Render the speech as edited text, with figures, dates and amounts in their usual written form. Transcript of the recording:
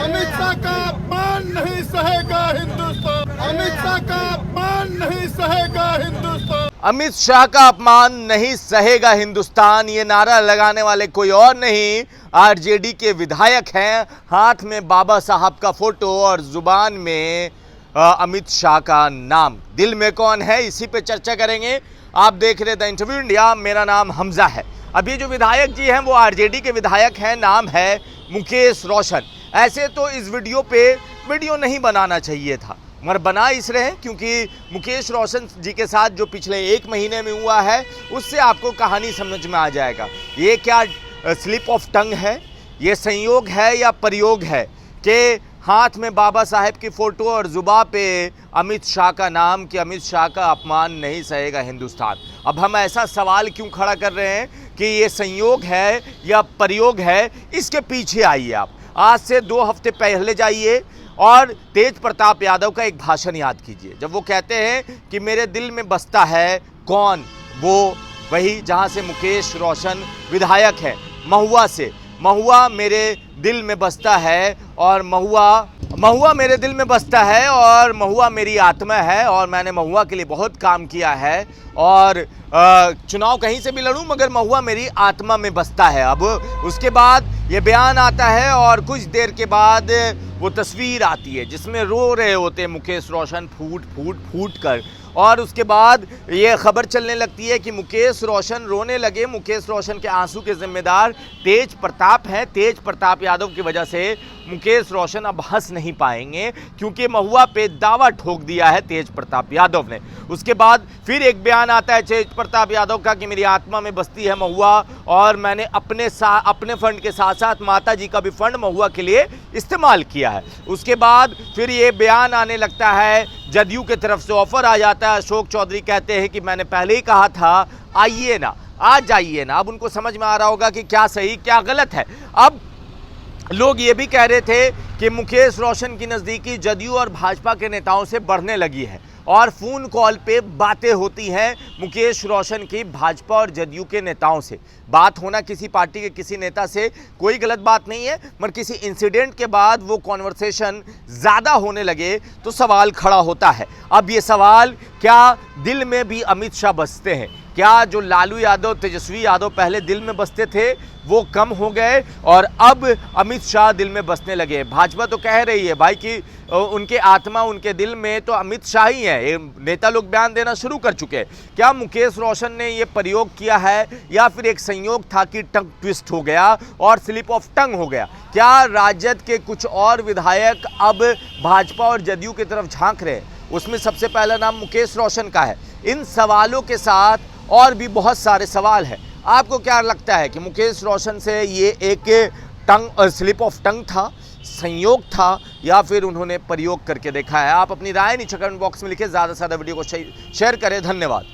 अमित शाह का अपमान नहीं सहेगा हिंदुस्तान। अमित शाह का अपमान नहीं सहेगा हिंदुस्तान। अमित शाह का अपमान नहीं सहेगा हिंदुस्तान, ये नारा लगाने वाले कोई और नहीं, आरजेडी के विधायक हैं। हाथ में बाबा साहब का फोटो और जुबान में अमित शाह का नाम। दिल में कौन है, इसी पे चर्चा करेंगे। आप देख रहे द इंटरव्यू इंडिया, मेरा नाम हमजा है। अब ये जो विधायक जी हैं वो आरजेडी के विधायक हैं, नाम है मुकेश रोशन। ऐसे तो इस वीडियो पे वीडियो नहीं बनाना चाहिए था, मगर बना इस रहे क्योंकि मुकेश रोशन जी के साथ जो पिछले 1 महीने में हुआ है उससे आपको कहानी समझ में आ जाएगा। ये क्या स्लिप ऑफ टंग है, ये संयोग है या प्रयोग है कि हाथ में बाबा साहेब की फ़ोटो और जुबा पे अमित शाह का नाम, कि अमित शाह का अपमान नहीं सहेगा हिंदुस्तान। अब हम ऐसा सवाल क्यों खड़ा कर रहे हैं कि ये संयोग है या प्रयोग है, इसके पीछे आइए आप। आज से 2 हफ्ते पहले जाइए और तेज प्रताप यादव का एक भाषण याद कीजिए, जब वो कहते हैं कि मेरे दिल में बसता है कौन, वो वही जहाँ से मुकेश रोशन विधायक है, महुआ से। महुआ मेरे दिल में बसता है और महुआ मेरे दिल में बसता है और महुआ मेरी आत्मा है और मैंने महुआ के लिए बहुत काम किया है और चुनाव कहीं से भी लड़ूं मगर महुआ मेरी आत्मा में बसता है। अब उसके बाद ये बयान आता है और कुछ देर के बाद वो तस्वीर आती है जिसमें रो रहे होते हैं मुकेश रोशन फूट कर, और उसके बाद ये खबर चलने लगती है कि मुकेश रोशन रोने लगे। मुकेश रोशन के आंसू के जिम्मेदार तेज प्रताप हैं। तेज प्रताप यादव की वजह से मुकेश रोशन अब हंस नहीं पाएंगे क्योंकि महुआ पे दावा ठोक दिया है तेज प्रताप यादव ने। उसके बाद फिर एक बयान आता है तेज प्रताप यादव का कि मेरी आत्मा में बसती है महुआ और मैंने अपने फंड के साथ साथ माता जी का भी फंड महुआ के लिए इस्तेमाल किया है। उसके बाद फिर ये बयान आने लगता है, जदयू की तरफ से ऑफर आ जाता है। अशोक चौधरी कहते हैं कि मैंने पहले ही कहा था आइए ना, आ जाइए ना। अब उनको समझ में आ रहा होगा कि क्या सही क्या गलत है। अब लोग ये भी कह रहे थे कि मुकेश रोशन की नज़दीकी जदयू और भाजपा के नेताओं से बढ़ने लगी है और फ़ोन कॉल पे बातें होती हैं मुकेश रोशन की भाजपा और जदयू के नेताओं से। बात होना किसी पार्टी के किसी नेता से कोई गलत बात नहीं है, मगर किसी इंसिडेंट के बाद वो कॉन्वर्सेशन ज़्यादा होने लगे तो सवाल खड़ा होता है। अब ये सवाल, क्या दिल में भी अमित शाह बसते हैं? क्या जो लालू यादव, तेजस्वी यादव पहले दिल में बसते थे वो कम हो गए और अब अमित शाह दिल में बसने लगे? भाजपा तो कह रही है भाई कि उनके आत्मा उनके दिल में तो अमित शाह ही है। नेता लोग बयान देना शुरू कर चुके हैं। क्या मुकेश रोशन ने ये प्रयोग किया है या फिर एक संयोग था कि टंग ट्विस्ट हो गया और स्लिप ऑफ टंग हो गया? क्या राजद के कुछ और विधायक अब भाजपा और जदयू की तरफ झांक रहे हैं? उसमें सबसे पहला नाम मुकेश रोशन का है। इन सवालों के साथ और भी बहुत सारे सवाल हैं। आपको क्या लगता है कि मुकेश रोशन से ये एक स्लिप ऑफ टंग था, संयोग था, या फिर उन्होंने प्रयोग करके देखा है? आप अपनी राय नीचे कमेंट बॉक्स में लिखें। ज़्यादा से ज़्यादा वीडियो को शेयर करें। धन्यवाद।